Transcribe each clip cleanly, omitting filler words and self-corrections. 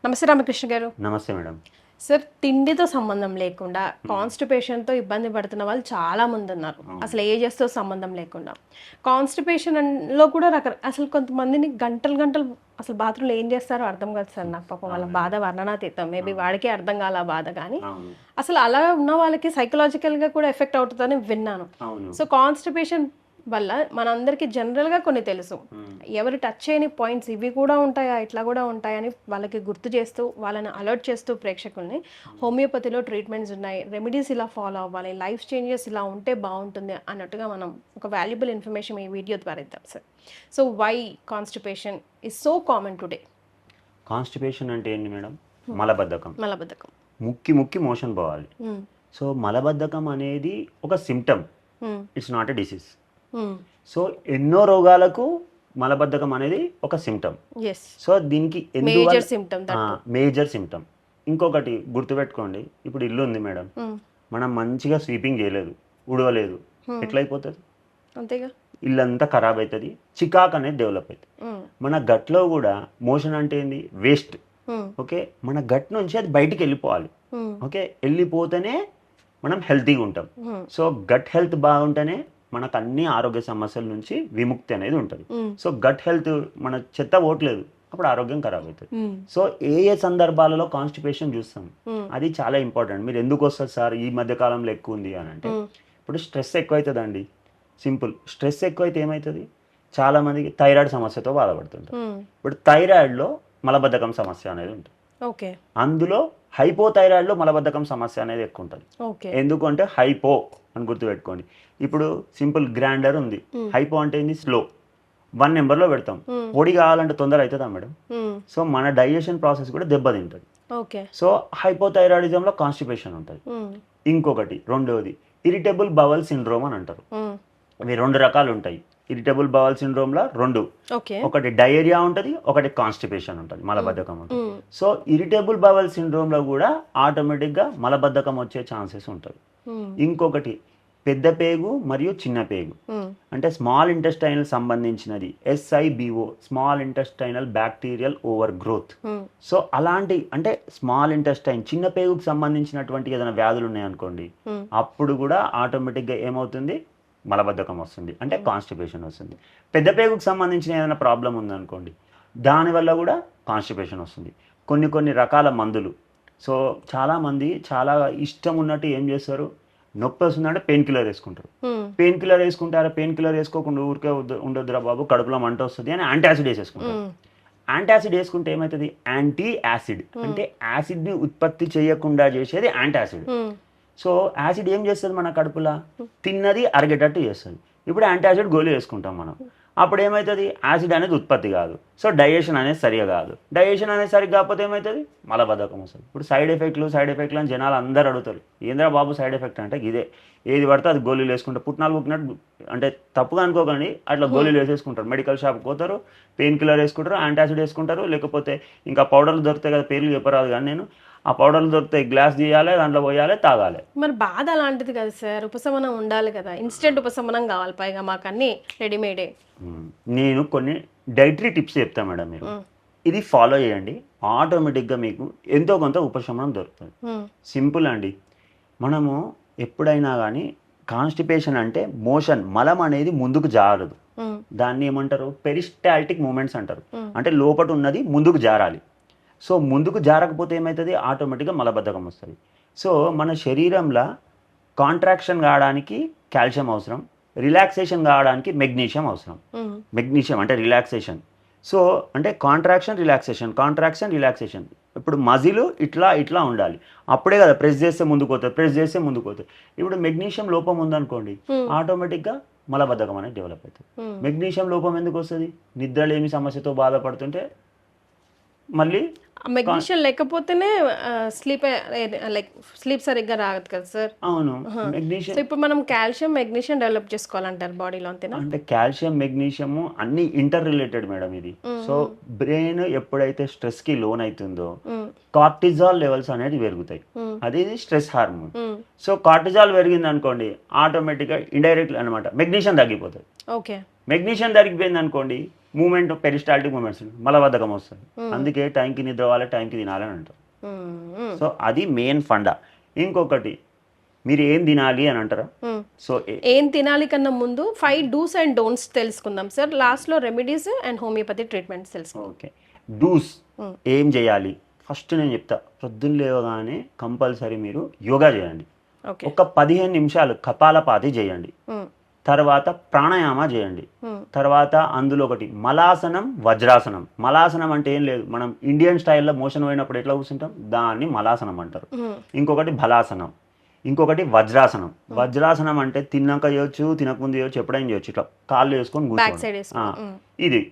నమస్తే రామకృష్ణ గారు. నమస్తే మేడం. సార్, తిండితో సంబంధం లేకుండా కాన్స్టిపేషన్తో ఇబ్బంది పడుతున్న వాళ్ళు చాలా మంది ఉన్నారు. అసలు ఏజెస్తో సంబంధం లేకుండా కాన్స్టిపేషన్లో కూడా అసలు కొంతమందిని గంటలు గంటలు అసలు బాత్రూంలో ఏం చేస్తారో అర్థం కాదు సార్. నాకు పాపం వాళ్ళ బాధ వర్ణనాతీతం. మేబీ వాడికే అర్థం కాల బాధ, కానీ అసలు అలా ఉన్న వాళ్ళకి సైకలాజికల్గా కూడా ఎఫెక్ట్ అవుతుందని విన్నాను. సో కాన్స్టిపేషన్ వల్ల మనందరికీ జనరల్గా కొన్ని తెలుసు, ఎవరు టచ్ చేయని పాయింట్స్ ఇవి కూడా ఉంటాయా, ఇట్లా కూడా ఉంటాయని వాళ్ళకి గుర్తు చేస్తూ వాళ్ళని అలర్ట్ చేస్తూ ప్రేక్షకుల్ని హోమియోపతిలో ట్రీట్మెంట్స్ ఉన్నాయి, రెమెడీస్ ఇలా ఫాలో అవ్వాలి, లైఫ్ చేంజెస్ ఇలా ఉంటే బాగుంటుంది అన్నట్టుగా మనం ఒక వాల్యుబుల్ ఇన్ఫర్మేషన్ ఈ వీడియో ద్వారా ఇద్దాం sir. So why constipation is so common today? Constipation అంటే ఏంటి మేడం? మలబద్ధకం. ముక్కి మోషన్ పోవాలి. సో మలబద్ధకం అనేది ఒక symptom, it's not a disease. So ఎన్నో రోగాలకు మలబద్ధకం అనేది ఒక సిమ్టమ్. సో దీనికి మేజర్ సిమ్టమ్. ఇంకొకటి గుర్తుపెట్టుకోండి, ఇప్పుడు ఇల్లు ఉంది మేడం, మనం మంచిగా స్వీపింగ్ చేయలేదు, ఉడవలేదు, ఎట్లయిపోతుంది? అంతేగా, ఇల్లంతా ఖరాబ్ అవుతుంది, చికాక్ అనేది డెవలప్ అవుతుంది. మన గట్లో కూడా మోషన్ అంటే ఏంది? వేస్ట్. ఓకే, మన గట్ నుంచి అది బయటికి వెళ్ళిపోవాలి. ఓకే, వెళ్ళిపోతేనే మనం హెల్తీగా ఉంటాం. సో గట్ హెల్త్ బాగుంటేనే మనకు అన్ని ఆరోగ్య సమస్యల నుంచి విముక్తి అనేది ఉంటుంది. సో గట్ హెల్త్, మన చెత్త పోవట్లేదు, అప్పుడు ఆరోగ్యం ఖరాబ్ అవుతుంది. సో ఏ సందర్భాలలో కాన్స్టిపేషన్ చూస్తాం, అది చాలా ఇంపార్టెంట్. మీరు ఎందుకు వస్తుంది సార్ ఈ మధ్య కాలంలో ఎక్కువ ఉంది అని అంటే, ఇప్పుడు స్ట్రెస్ ఎక్కువ అవుతుందండి. సింపుల్, స్ట్రెస్ ఎక్కువైతే ఏమవుతుంది? చాలా మందికి థైరాయిడ్ సమస్యతో బాధపడుతుంటారు. ఇప్పుడు థైరాయిడ్లో మలబద్ధకం సమస్య అనేది ఉంటుంది. అందులో హైపోథైరాయిడ్లో మలబద్ధకం సమస్య అనేది ఎక్కువ ఉంటుంది. ఎందుకంటే హైపో అని గుర్తుపెట్టుకోండి. ఇప్పుడు సింపుల్ గ్రైండర్ ఉంది, హైపో అంటే ఏంది? స్లో. 1 నెంబర్లో పెడతాం, పొడి కావాలంటే తొందర అవుతుందా మేడం? సో మన డైజెషన్ ప్రాసెస్ కూడా దెబ్బతింటుంది. సో హైపోథైరాయిడిజంలో కాన్స్టిపేషన్ ఉంటుంది. ఇంకొకటి రెండవది ఇరిటబుల్ బవల్ సిండ్రోమ్ అని అంటారు. అవి 2 రకాలు ఉంటాయి. ఇరిటబుల్ బవల్ సిండ్రోమ్లో 2, ఒకటి డయేరియా ఉంటుంది, ఒకటి కాన్స్టిపేషన్ ఉంటుంది, మలబద్ధకం ఉంటుంది. సో ఇరిటబుల్ బవల్ సిండ్రోమ్లో కూడా ఆటోమేటిక్గా మలబద్ధకం వచ్చే ఛాన్సెస్ ఉంటుంది. ఇంకొకటి పెద్ద పేగు మరియు చిన్న పేగు, అంటే స్మాల్ ఇంటెస్టైనల్ సంబంధించినది, SIBO, small intestinal bacterial over growth. So అలాంటి అంటే స్మాల్ ఇంటెస్టైన్, చిన్న పేగుకు సంబంధించినటువంటి ఏదైనా వ్యాధులు ఉన్నాయనుకోండి, అప్పుడు కూడా ఆటోమేటిక్గా ఏమవుతుంది? మలబద్ధకం వస్తుంది, అంటే కాన్స్టిపేషన్ వస్తుంది. పెద్ద పేగుకు సంబంధించిన ఏదైనా ప్రాబ్లం ఉందనుకోండి, దానివల్ల కూడా కాన్స్టిపేషన్ వస్తుంది. కొన్ని రకాల మందులు. సో చాలామంది చాలా ఇష్టం ఉన్నట్టు ఏం చేస్తారు, నొప్పి వస్తుందంటే పెయిన్ కిల్లర్ వేసుకుంటారు. పెయిన్ కిల్లర్ వేసుకుంటారా? పెయిన్ కిల్లర్ వేసుకోకుండా ఊరికే ఉండొద్దురా బాబు, కడుపులో మంట వస్తుంది అని యాంటాసిడ్ వేసేసుకుంటారు. యాంటాసిడ్ వేసుకుంటే ఏమవుతుంది? యాంటీ యాసిడ్, అంటే యాసిడ్ని ఉత్పత్తి చేయకుండా చేసేది యాంటాసిడ్. సో యాసిడ్ ఏం చేస్తుంది? మన కడుపులో తిన్నది అరిగేటట్టు చేస్తుంది. ఇప్పుడు యాంటాసిడ్ గోళీ వేసుకుంటాం మనం, అప్పుడు ఏమవుతుంది? యాసిడ్ అనేది ఉత్పత్తి కాదు. సో డైజెషన్ అనేది సరిగా కాదు. డైజెషన్ అనేది సరిగ్గా కాకపోతే ఏమవుతుంది? మలబద్ధకం వస్తుంది. ఇప్పుడు సైడ్ ఎఫెక్ట్లు అని జనాలు అందరూ అడుగుతారు, ఏంద్రా బాబు సైడ్ ఎఫెక్ట్ అంటే ఇదే, ఏది పడితే అది గోళీలు వేసుకుంటారు. పుట్నాలు పుట్టినట్టు, అంటే తప్పుగా అనుకోకండి, అట్లా గోళీలు వేసేసుకుంటారు. మెడికల్ షాప్కి పోతారు, పెయిన్ కిల్లర్ వేసుకుంటారు, యాంటాసిడ్ వేసుకుంటారు, లేకపోతే ఇంకా పౌడర్లు దొరుకుతాయి కదా, పేర్లు చెప్పరాదు కానీ నేను, ఆ పౌడర్లు దొరుకుతాయి, గ్లాస్ తీయాలి, దాంట్లో పోయాలి, తాగాలి. మరి బాధ అలాంటిది కదా సార్, ఉపశమనం ఉండాలి కదా, ఇన్స్టెంట్ ఉపశమనం కావాలి, పైగా మాకు అన్ని రెడీమేడే. నేను కొన్ని డైటరీ టిప్స్ చెప్తాను మేడం, మీరు ఇది ఫాలో చేయండి, ఆటోమేటిక్గా మీకు ఎంతో కొంత ఉపశమనం దొరుకుతుంది. సింపుల్ అండి. మనము ఎప్పుడైనా కానీ కాన్స్టిపేషన్ అంటే మోషన్, మలం అనేది ముందుకు జారదు, దాన్ని ఏమంటారు? పెరిస్టాల్టిక్ మూమెంట్స్ అంటారు. అంటే లోపట ఉన్నది ముందుకు జారాలి. సో ముందుకు జారకపోతే ఏమవుతుంది? ఆటోమేటిక్గా మలబద్ధకం వస్తుంది. సో మన శరీరంలో కాంట్రాక్షన్ కావడానికి కాల్షియం అవసరం, రిలాక్సేషన్ కావడానికి మెగ్నీషియం అవసరం. మెగ్నీషియం అంటే రిలాక్సేషన్. సో అంటే కాంట్రాక్షన్ రిలాక్సేషన్. ఇప్పుడు మజిల్ ఇట్లా ఉండాలి, అప్పుడే కదా ప్రెస్ చేస్తే ముందుకు పోతుంది. ఇప్పుడు మెగ్నీషియం లోపం ఉందనుకోండి, ఆటోమేటిక్గా మలబద్ధకం అనేది డెవలప్ అవుతుంది. మెగ్నీషియం లోపం ఎందుకు వస్తుంది? నిద్రలేమి సమస్యతో బాధపడుతుంటే మళ్ళీ మెగ్నీషియం లేకపోతేనే స్లీప్ సరిగ్గా రాదు కదా సార్. అవును, మెగ్నీషియం. ఇప్పుడు మనం కాల్షియం మెగ్నీషియం డెవలప్ చేసుకోవాలంటారు బాడీలో, అంతేనా? అంటే కాల్షియం మెగ్నీషియం అన్ని ఇంటర్ రిలేటెడ్ మేడం ఇది. సో బ్రెయిన్ ఎప్పుడైతే స్ట్రెస్ కి లోన్ అవుతుందో కార్టిజాల్ లెవెల్స్ అనేది పెరుగుతాయి, అది స్ట్రెస్ హార్మోన్. సో కార్టిజాల్ పెరిగింది అనుకోండి, ఆటోమేటిక్గా ఇండైరెక్ట్ అనమాట మెగ్నీషియం తగ్గిపోతుంది. మెగ్నీషియం తగ్గిపోయింది అనుకోండి, మూమెంట్ పెరిస్టాల్టిక్ మూమెంట్స్ మలబద్ధకం వస్తుంది. అందుకే టైంకి నిద్ర అవ్వాలి, టైంకి తినాలని అంటారు. సో అది మెయిన్ ఫండా. ఇంకొకటి మీరు ఏం తినాలి అని అంటారా? సో ఏం తినాలి కన్నా ముందు 5 డూస్ అండ్ డోంట్స్ తెలుసుకుందాం సార్. లాస్ట్లో రెమెడీస్ అండ్ హోమియోపతి ట్రీట్మెంట్స్ తెలుసుకుందాం. ఓకే, డూస్ ఏం చేయాలి ఫస్ట్ నేను చెప్తా. పొద్దున్న లేవగానే కంపల్సరీ మీరు యోగా చేయండి. ఒక 15 నిమిషాలు కపాలపాతి చేయండి. తర్వాత ప్రాణాయామ చేయండి. తర్వాత అందులో ఒకటి మలాసనం, వజ్రాసనం. మలాసనం అంటే ఏం లేదు, మనం ఇండియన్ స్టైల్లో మోషన్ పోయినప్పుడు ఎట్లా కూర్చుంటాం దాన్ని మలాసనం అంటారు. ఇంకొకటి బలాసనం, ఇంకొకటి వజ్రాసనం. వజ్రాసనం అంటే తిన్నాక చేయొచ్చు, తినకముందు చేయొచ్చు, ఎప్పుడైనా చేయొచ్చు. ఇట్లా కాళ్ళు వేసుకొని కూర్చోండి.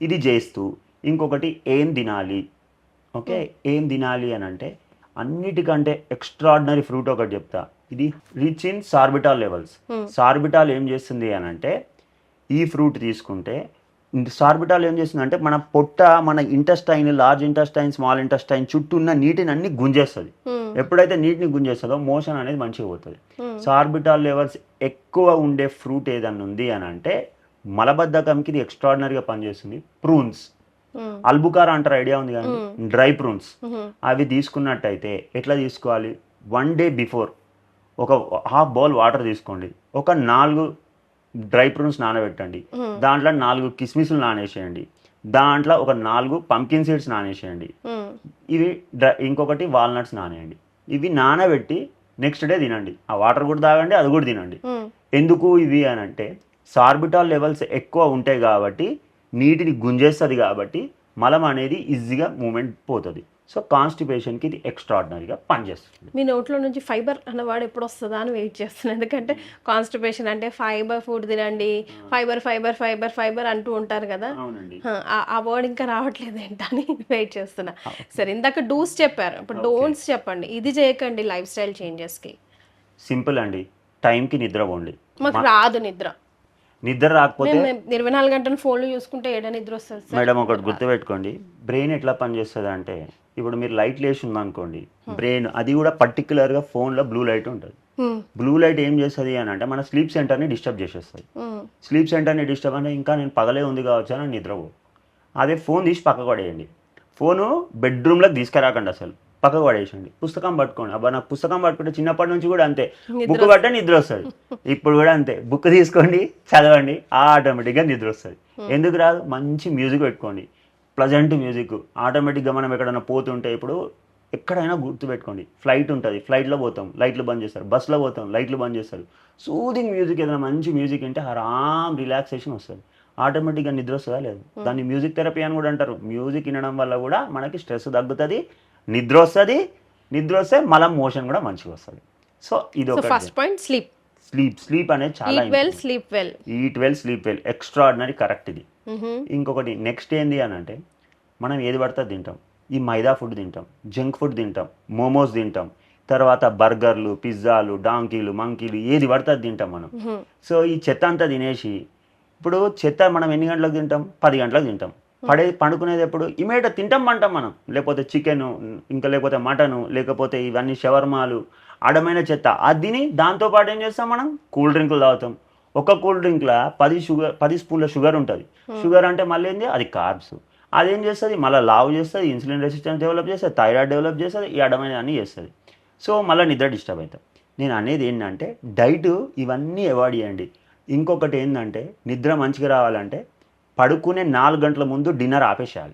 ఇది చేస్తూ ఇంకొకటి ఏం తినాలి. ఓకే, ఏం తినాలి అని అంటే అన్నిటికంటే ఎక్స్ట్రాడినరీ ఫ్రూట్ ఒకటి చెప్తా. ఇది rich in sorbitol levels. Sorbitol ఏం చేస్తుంది అని అంటే ఈ ఫ్రూట్ తీసుకుంటే సార్బిటాల్ ఏం చేస్తుంది అంటే మన పొట్ట, మన intestine, large intestine, small intestine చుట్టూ ఉన్న నీటిని అన్ని గుంజేస్తుంది. ఎప్పుడైతే నీటిని గుంజేస్తుందో మోషన్ అనేది మంచిగా పోతుంది. సార్బిటాల్ లెవెల్స్ ఎక్కువ ఉండే ఫ్రూట్ ఏదన్నా ఉంది అని అంటే మలబద్ధకంకి ఇది ఎక్స్ట్రాడినరీగా పనిచేస్తుంది. ప్రూన్స్, అల్బుకారా అంటారు, ఐడియా ఉంది కానీ డ్రై ప్రూన్స్. అవి తీసుకున్నట్టయితే ఎట్లా తీసుకోవాలి, 1 డే బిఫోర్ ఒక హాఫ్ బౌల్ వాటర్ తీసుకోండి, ఒక 4 డ్రై ప్రూన్స్ నానబెట్టండి, దాంట్లో 4 కిస్మిస్లు నానేసేయండి, దాంట్లో ఒక 4 పంకిన్ సీడ్స్ నానేసేయండి, ఇవి ఇంకొకటి వాల్నట్స్ నానేయండి. ఇవి నానబెట్టి నెక్స్ట్ డే తినండి. ఆ వాటర్ కూడా తాగండి, అది కూడా తినండి. ఎందుకు ఇవి అని అంటే సార్బిటాల్ లెవెల్స్ ఎక్కువ ఉంటాయి కాబట్టి నీటిని గుంజేస్తుంది, కాబట్టి మలం అనేది ఈజీగా మూమెంట్ పోతుంది. సో కాన్స్టిపేషన్కి ఇది ఎక్స్ట్రాడినరీగా పనిచేస్తుంది. మీ నోట్లో నుంచి ఫైబర్ అన్నవాడు ఎప్పుడు వస్తుందా అని వెయిట్ చేస్తున్నాను. ఎందుకంటే కాన్స్టిపేషన్ అంటే ఫైబర్ ఫుడ్ తినండి, ఫైబర్ ఫైబర్ ఫైబర్ ఫైబర్ అంటూ ఉంటారు కదా. ఆ వర్డ్ ఇంకా రావట్లేదు ఏంటని వెయిట్ చేస్తున్నా. సరే, ఇందాక డూస్ చెప్పారు, ఇప్పుడు డోంట్స్ చెప్పండి. ఇది చేయకండి లైఫ్ స్టైల్ చేంజెస్కి. సింపుల్ అండి, టైంకి నిద్రపోండి. మాకు రాదు నిద్ర రాకపోతే 24 గంటలు ఫోన్లు చూసుకుంటే ఏడా నిద్ర వస్తుంది మేడం. ఒకటి గుర్తుపెట్టుకోండి, బ్రెయిన్ ఎట్లా పనిచేస్తుంది అంటే ఇప్పుడు మీరు లైట్ లేచి ఉందనుకోండి, బ్రెయిన్ అది కూడా పర్టికులర్గా ఫోన్లో బ్లూ లైట్ ఉంటుంది. బ్లూ లైట్ ఏం చేస్తుంది అని అంటే మన స్లీప్ సెంటర్ని డిస్టర్బ్ చేసేస్తుంది. స్లీప్ సెంటర్ని డిస్టర్బ్ అంటే ఇంకా నేను పగలే ఉంది కావచ్చు అని నిద్రపో. అదే ఫోన్ తీసి పక్కకు పడేయండి. ఫోను బెడ్రూమ్లోకి తీసుకురాకండి, అసలు పక్కకు పడేసండి. పుస్తకం పట్టుకోండి. అబ్బా నాకు పుస్తకం పట్టుకుంటే చిన్నప్పటి నుంచి కూడా అంతే, బుక్ పట్టే నిద్ర వస్తుంది. ఇప్పుడు కూడా అంతే, బుక్ తీసుకోండి, చదవండి, ఆటోమేటిక్గా నిద్ర వస్తుంది. ఎందుకు రాదు, మంచి మ్యూజిక్ పెట్టుకోండి, ప్లజెంట్ మ్యూజిక్. ఆటోమేటిక్గా మనం ఎక్కడైనా పోతుంటే, ఇప్పుడు ఎక్కడైనా గుర్తుపెట్టుకోండి, ఫ్లైట్ ఉంటుంది, ఫ్లైట్లో పోతాం లైట్లు బంద్ చేస్తారు, బస్సులో పోతాం లైట్లు బంద్ చేస్తారు. సూదింగ్ మ్యూజిక్, ఏదైనా మంచి మ్యూజిక్ అంటే ఆరామ్ రిలాక్సేషన్ వస్తుంది, ఆటోమేటిక్గా నిద్ర వస్తుందా లేదు. దాన్ని మ్యూజిక్ థెరపీ అని కూడా అంటారు. మ్యూజిక్ వినడం వల్ల కూడా మనకి స్ట్రెస్ తగ్గుతుంది, నిద్ర వస్తుంది. నిద్ర వస్తే మలం మోషన్ కూడా మంచిగా వస్తుంది. సో ఇది ఒక ఫస్ట్ పాయింట్. స్లీప్ అనేది చాలా eat well sleep well extraordinary, correct ఇది. ఇంకొకటి నెక్స్ట్ ఏంది అని అంటే మనం ఏది పడితే తింటాం. ఈ మైదా ఫుడ్ తింటాం, జంక్ ఫుడ్ తింటాం, మోమోస్ తింటాం, తర్వాత బర్గర్లు, పిజ్జాలు, డాంకీలు, మంకీలు, ఏది పడితే తింటాం మనం. సో ఈ చెత్త అంతా తినేసి, ఇప్పుడు చెత్త మనం ఎన్ని గంటలకు తింటాం, 10 గంటలకు తింటాం. పండుకునేది ఎప్పుడు, ఇమీడియట్ తింటాం అంటాం మనం. లేకపోతే చికెను, ఇంకా లేకపోతే మటను, లేకపోతే ఇవన్నీ షవర్మాలు, అడమైన చెత్త అది తిని దాంతోపాటు ఏం చేస్తాం మనం, కూల్ డ్రింకులు తాగుతాం. ఒక కూల్ డ్రింక్లో 10 స్పూన్ల షుగర్ ఉంటుంది. షుగర్ అంటే మళ్ళీ ఏంది, అది కార్బ్స్. అదేం చేస్తుంది, మళ్ళీ లావు చేస్తుంది, ఇన్సులిన్ రెసిస్టెన్స్ డెవలప్ చేస్తుంది, థైరాయిడ్ డెవలప్ చేస్తుంది, ఈ అడమైన అన్నీ చేస్తుంది. సో మళ్ళీ నిద్ర డిస్టర్బ్ అవుతాం. నేను అనేది ఏంటంటే డైట్ ఇవన్నీ అవాయిడ్ చేయండి. ఇంకొకటి ఏంటంటే నిద్ర మంచిగా రావాలంటే పడుకునే 4 గంటల ముందు డిన్నర్ ఆపేసేయాలి.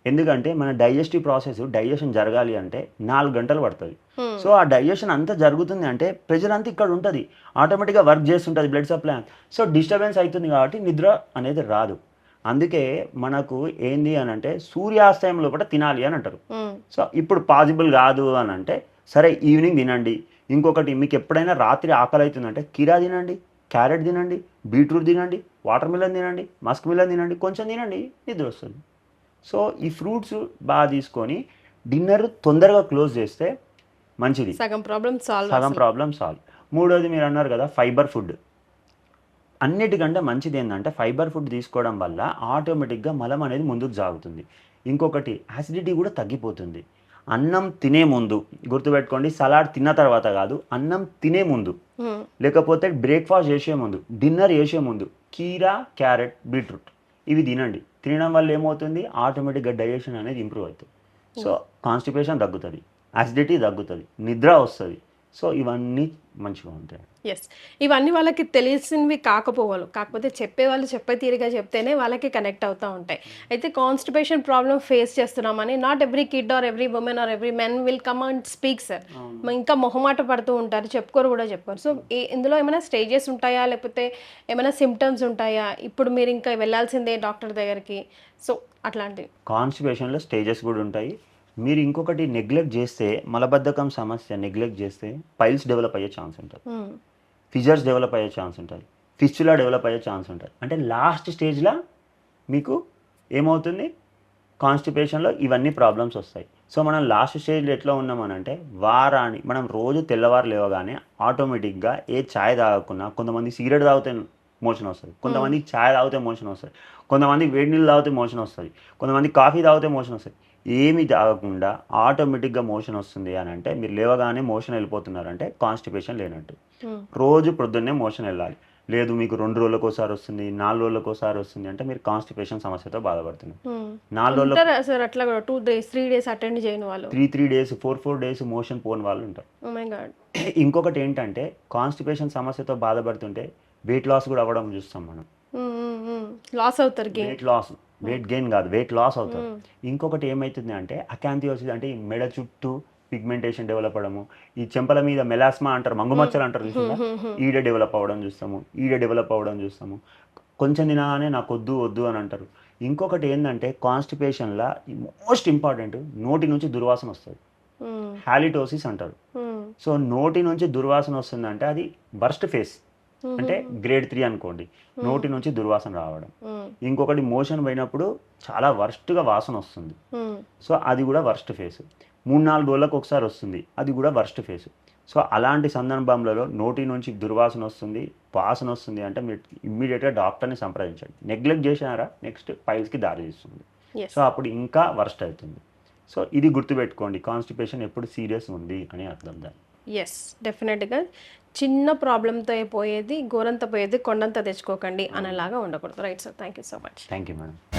ఎందుకంటే మన డైజెషన్ జరగాలి అంటే 4 గంటలు పడుతుంది. సో ఆ డైజెషన్ అంతా జరుగుతుంది అంటే ప్రెజర్ అంతా ఇక్కడ ఉంటుంది, ఆటోమేటిక్గా వర్క్ చేస్తుంటుంది బ్లడ్ సప్లై. సో డిస్టర్బెన్స్ అవుతుంది కాబట్టి నిద్ర అనేది రాదు. అందుకే మనకు ఏంది అని అంటే సూర్యాస్తయం లోపల తినాలి అని అంటారు. సో ఇప్పుడు పాసిబుల్ కాదు అని అంటే సరే ఈవినింగ్ తినండి. ఇంకొకటి మీకు ఎప్పుడైనా రాత్రి ఆకలి అవుతుందంటే కీరా తినండి, క్యారెట్ తినండి, బీట్రూట్ తినండి, వాటర్ మిలన్ తినండి, మస్క్ మిలన్ తినండి, కొంచెం తినండి, నిద్ర వస్తుంది. సో ఈ ఫ్రూట్స్ బాగా తీసుకొని డిన్నర్ తొందరగా క్లోజ్ చేస్తే మంచిది, సగం ప్రాబ్లం సాల్వ్. మూడోది మీరు అన్నారు కదా ఫైబర్ ఫుడ్. అన్నిటికంటే మంచిది ఏంటంటే ఫైబర్ ఫుడ్ తీసుకోవడం వల్ల ఆటోమేటిక్గా మలం అనేది ముందుకు సాగుతుంది. ఇంకొకటి యాసిడిటీ కూడా తగ్గిపోతుంది. అన్నం తినే ముందు గుర్తుపెట్టుకోండి, సలాడ్ తిన్న తర్వాత కాదు, అన్నం తినే ముందు, లేకపోతే బ్రేక్ఫాస్ట్ చేసే ముందు, డిన్నర్ చేసే ముందు కీరా, క్యారెట్, బీట్రూట్ ఇవి తినండి. తినడం వల్ల ఏమవుతుంది, ఆటోమేటిక్గా డైజెషన్ అనేది ఇంప్రూవ్ అవుతుంది. సో కాన్స్టిపేషన్ తగ్గుతుంది, అసిడిటీ తగ్గుతుంది, నిద్ర వస్తుంది. సో ఇవన్నీ మంచిగా ఉంటాయి. ఎస్, ఇవన్నీ వాళ్ళకి తెలిసినవి కాకపోతే చెప్పేవాళ్ళు చెప్పే తీరుగా చెప్తేనే వాళ్ళకి కనెక్ట్ అవుతూ ఉంటాయి. అయితే కాన్స్టిపేషన్ ప్రాబ్లమ్ ఫేస్ చేస్తున్నామని not every kid or every women or every men will come and speak sir. ఇంకా మొహమాట పడుతూ ఉంటారు, చెప్పుకోరు. సో ఇందులో ఏమైనా స్టేజెస్ ఉంటాయా, లేకపోతే ఏమైనా సిమ్టమ్స్ ఉంటాయా, ఇప్పుడు మీరు ఇంకా వెళ్ళాల్సిందే డాక్టర్ దగ్గరికి, సో అట్లాంటివి? కాన్స్టిపేషన్లో స్టేజెస్ కూడా ఉంటాయి. మీరు ఇంకొకటి నెగ్లెక్ట్ చేస్తే, మలబద్ధకం సమస్య నెగ్లెక్ట్ చేస్తే పైల్స్ డెవలప్ అయ్యే ఛాన్స్ ఉంటుంది, ఫిజర్స్ డెవలప్ అయ్యే ఛాన్స్ ఉంటుంది, ఫిస్చులా డెవలప్ అయ్యే ఛాన్స్ ఉంటుంది. అంటే లాస్ట్ స్టేజ్లో మీకు ఏమవుతుంది, కాన్స్టిపేషన్లో ఇవన్నీ ప్రాబ్లమ్స్ వస్తాయి. సో మనం లాస్ట్ స్టేజ్లో ఎట్లా ఉన్నామనంటే, మనం రోజు తెల్లవారు లేవగానే ఆటోమేటిక్గా ఏ ఛాయ్ తాగకున్నా, కొంతమంది సిగరెట్ తాగితే మోషన్ వస్తుంది, కొంతమంది ఛాయ్ తాగితే మోషన్ వస్తుంది, కొంతమంది వేడి నీళ్ళు తాగితే మోషన్ వస్తుంది, కొంతమంది కాఫీ తాగితే మోషన్ వస్తుంది. ఏమి తాగకుండా ఆటోమేటిక్గా మోషన్ వస్తుంది అని అంటే, మీరు లేవగానే మోషన్ వెళ్ళిపోతున్నారంటే కాన్స్టిపేషన్ లేనట్టు. రోజు ప్రొద్దున్నే మోషన్ వెళ్ళాలి. లేదు మీకు 2 రోజులకు ఒకసారి వస్తుంది, 4 రోజులకు ఒకసారి వస్తుంది అంటే మీరు కాన్స్టిపేషన్ సమస్యతో బాధపడుతున్నారు. 4 రోజులు సార్ అట్లా 2 days 3 days అటెండ్ చేయని వాళ్ళు, 3 days 4 days మోషన్ పోని వాళ్ళు ఉంటారు. ఇంకొకటి ఏంటంటే, కాన్స్టిపేషన్ సమస్యతో బాధపడుతుంటే వెయిట్ లాస్ కూడా అవ్వడం చూస్తాం మనం. లాస్ అవుతారు, వెయిట్ గెయిన్ కాదు, వెయిట్ లాస్ అవుతారు. ఇంకొకటి ఏమవుతుంది అంటే అకాంథియోసిస్, అంటే ఈ మెడ చుట్టూ పిగ్మెంటేషన్ డెవలప్ అవ్వడము, ఈ చెంపల మీద మెలాస్మా అంటారు, మంగుమచ్చలు అంటారు చూసిందా, ఈడ డెవలప్ అవ్వడం చూస్తాము. కొంచెం తినగానే నాకు వద్దు అని అంటారు. ఇంకొకటి ఏంటంటే, కాన్స్టిపేషన్లో మోస్ట్ ఇంపార్టెంట్, నోటి నుంచి దుర్వాసన వస్తుంది, హాలిటోసిస్ అంటారు. సో నోటి నుంచి దుర్వాసన వస్తుందంటే అది వర్స్ట్ ఫేస్, అంటే గ్రేడ్ 3 అనుకోండి, నోటి నుంచి దుర్వాసన రావడం. ఇంకొకటి మోషన్ పోయినప్పుడు చాలా వర్స్ట్గా వాసన వస్తుంది, సో అది కూడా వర్స్ట్ ఫేస్. 3-4 రోజులకు ఒకసారి వస్తుంది, అది కూడా వర్స్ట్ ఫేస్. సో అలాంటి సందర్భంలో నోటి నుంచి దుర్వాసన వస్తుంది, వాసన వస్తుంది అంటే మీరు ఇమ్మీడియట్గా డాక్టర్ని సంప్రదించండి. నెగ్లెక్ట్ చేసినారా నెక్స్ట్ పైల్స్కి దారి తీస్తుంది. సో అప్పుడు ఇంకా వర్స్ట్ అవుతుంది. సో ఇది గుర్తుపెట్టుకోండి, కాన్స్టిపేషన్ ఎప్పుడు సీరియస్ ఉంది అని అర్థం దాన్ని. ఎస్, డెఫినెట్గా చిన్న ప్రాబ్లంతో పోయేది గోరంత పోయేది కొండంత తెచ్చుకోకండి అనేలాగా ఉండకూడదు. Right sir, thank you so much. Thank you madam.